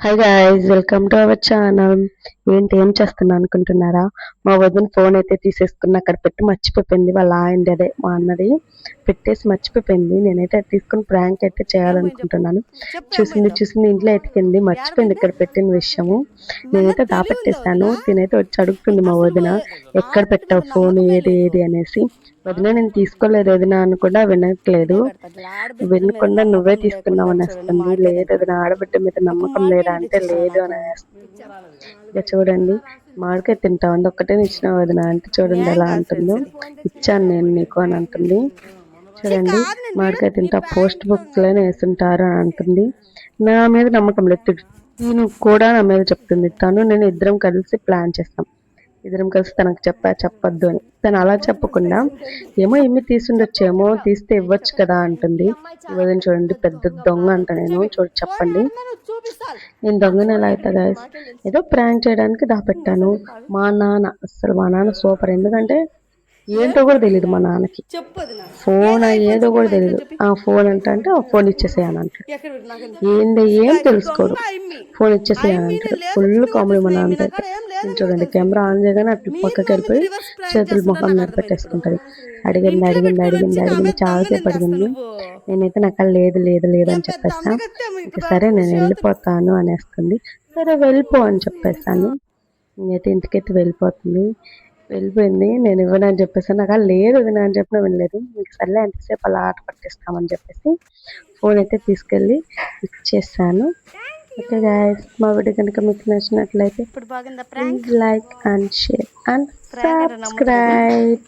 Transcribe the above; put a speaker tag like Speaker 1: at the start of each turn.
Speaker 1: Hi guys, welcome to our channel. ఏంటి ఏం చేస్తున్నా అనుకుంటున్నారా? మా వదిన ఫోన్ అయితే తీసేసుకున్న అక్కడ పెట్టి మర్చిపోయింది. వాళ్ళ ఆయనది, అదే మా అన్నది పెట్టేసి మర్చిపోయింది. నేనైతే అది తీసుకుని ప్రాంక్ అయితే చేయాలనుకుంటున్నాను. చూసింది ఇంట్లో ఎతికింది, మర్చిపోయింది ఇక్కడ పెట్టిన విషయము. నేనైతే దాపెట్టేశాను. తినైతే వచ్చి అడుగుతుంది మా వదిన, ఎక్కడ పెట్టావు ఫోన్, ఏది ఏది అనేసి. వదిన నేను తీసుకోలేదు వదిన అని కూడా వినట్లేదు. వినకుండా నువ్వే తీసుకున్నావు అనేస్తుంది. లేదు అది నా ఆడబిడ్డ మీద నమ్మకం లేదా అంటే లేదు అని అనేస్తుంది. ఇక చూడండి, మామిడికాయ తింటా ఉంది, ఒక్కటే ఇచ్చిన వదిన అంటే చూడండి ఎలా అంటుందో. ఇచ్చాను నేను నీకు అని అంటుంది. చూడండి, మామిడికాయ తింటా పోస్ట్ బుక్స్ లోనే వేస్తుంటారు అని అంటుంది. నా మీద నమ్మకం లేదు. నేను కూడా నా మీద చెప్తుంది. తను నేను ఇద్దరం కలిసి ప్లాన్ చేస్తాం. ఇద్దరం కలిసి తనకు చెప్పొద్దు అని. తను అలా చెప్పకుండా ఏమో ఏమి తీసుండొచ్చేమో, తీస్తే ఇవ్వచ్చు కదా అంటుంది. ఇవ్వదని చూడండి, పెద్ద దొంగ అంట నేను. చెప్పండి, నేను దొంగని ఎలా అవుతా గాయస్? ఏదో ప్రాంక్ చేయడానికి దాపెట్టాను. మా నాన్న సూపర్. ఎందుకంటే ఏంటో కూడా తెలియదు మా నాన్నకి. ఫోన్ ఏదో కూడా తెలియదు. ఆ ఫోన్ అంటే ఆ ఫోన్ ఇచ్చేసేయాలంటాడు. ఏంది ఏం తెలుసుకోడు, ఫోన్ ఇచ్చేసేయాలంటాడు. ఫుల్ కామెడీ మా నాన్న అయితే. చూడండి, కెమెరా ఆన్ చేయగానే అట్లా పక్కకి వెళ్ళిపోయి చేతులు ముఖం మీద పెట్టేసుకుంటది. అడిగింది చాలాసేపు అడిగింది. నేనైతే నాకు లేదు అని చెప్పేస్తా. ఇంకా సరే నేను వెళ్ళిపోతాను అనేస్తుంది. సరే వెళ్ళిపో అని చెప్పేస్తాను. నేనైతే ఇంటికైతే వెళ్ళిపోయింది. నేను ఇవ్వనని చెప్పేసి, నాకు లేదు వదినా అని చెప్పినా వినలేదు. మీకు సర్లే ఎంతసేపు అలా ఆట పట్టిస్తామని చెప్పేసి ఫోన్ అయితే తీసుకెళ్ళి ఇచ్చేసాను. ఓకే గాయస్, మా వీడియో కనుక మీకు నచ్చినట్లయితే please like and share and subscribe.